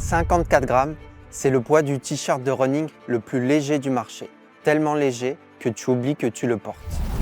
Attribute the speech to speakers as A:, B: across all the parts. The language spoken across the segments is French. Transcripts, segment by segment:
A: 54 grammes, c'est le poids du t-shirt de running le plus léger du marché. Tellement léger que tu oublies que tu le portes.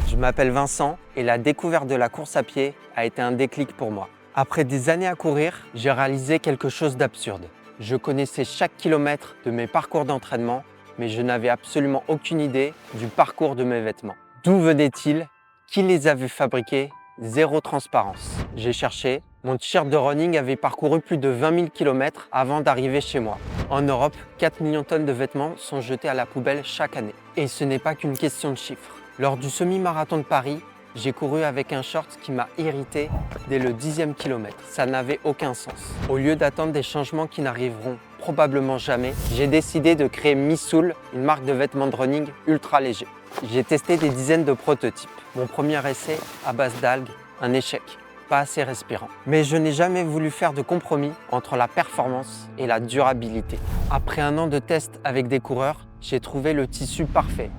A: Je m'appelle Vincent et la découverte de la course à pied a été un déclic pour moi. Après des années à courir, j'ai réalisé quelque chose d'absurde. Je connaissais chaque kilomètre de mes parcours d'entraînement, mais je n'avais absolument aucune idée du parcours de mes vêtements. D'où venaient-ils? Qui les avait fabriqués? Zéro transparence. J'ai cherché. Mon t-shirt de running avait parcouru plus de 20 000 km avant d'arriver chez moi. En Europe, 4 millions de tonnes de vêtements sont jetés à la poubelle chaque année. Et ce n'est pas qu'une question de chiffres. Lors du semi-marathon de Paris, j'ai couru avec un short qui m'a irrité dès le 10e kilomètre. Ça n'avait aucun sens. Au lieu d'attendre des changements qui n'arriveront probablement jamais, j'ai décidé de créer Missoul, une marque de vêtements de running ultra léger. J'ai testé des dizaines de prototypes. Mon premier essai, à base d'algues, un échec. Pas assez respirant. Mais je n'ai jamais voulu faire de compromis entre la performance et la durabilité. Après un an de tests avec des coureurs, j'ai trouvé le tissu parfait,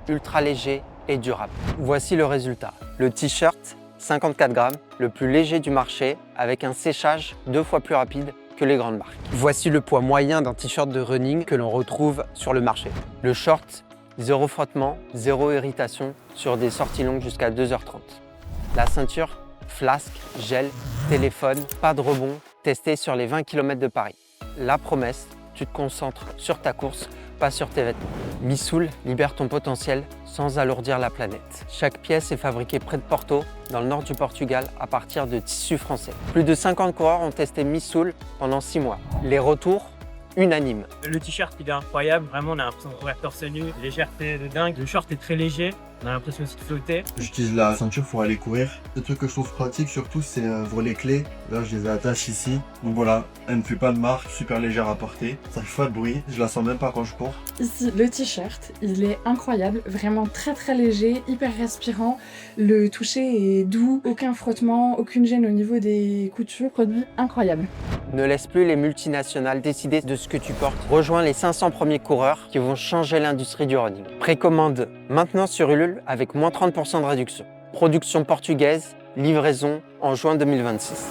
A: ultra léger et durable. Voici le résultat. Le t-shirt, 54 grammes, le plus léger du marché, avec un séchage 2 fois plus rapide que les grandes marques. Voici le poids moyen d'un t-shirt de running que l'on retrouve sur le marché. Le short, 0 frottement, 0 irritation sur des sorties longues jusqu'à 2h30. La ceinture, flasque, gel, téléphone, pas de rebond, testé sur les 20 km de Paris. La promesse, tu te concentres sur ta course, pas sur tes vêtements. Missoul libère ton potentiel sans alourdir la planète. Chaque pièce est fabriquée près de Porto, dans le nord du Portugal, à partir de tissus français. Plus de 50 coureurs ont testé Missoul pendant 6 mois. Les retours, unanimes.
B: Le t-shirt il est incroyable, vraiment on a l'impression de courir torse nu, légèreté de dingue, le short est très léger, on a l'impression aussi de flotter.
C: J'utilise la ceinture pour aller courir. Le truc que je trouve pratique surtout c'est pour les clés. Là je les attache ici. Donc voilà, elle ne fait pas de marque, super légère à porter. Ça fait pas de bruit, je la sens même pas quand je cours.
D: Ici le t-shirt, il est incroyable, vraiment très léger, hyper respirant. Le toucher est doux, aucun frottement, aucune gêne au niveau des coutures, produit incroyable.
A: Ne laisse plus les multinationales décider de ce que tu portes. Rejoins les 500 premiers coureurs qui vont changer l'industrie du running. Précommande maintenant sur Ulule avec moins 30% de réduction. Production portugaise, livraison en juin 2026.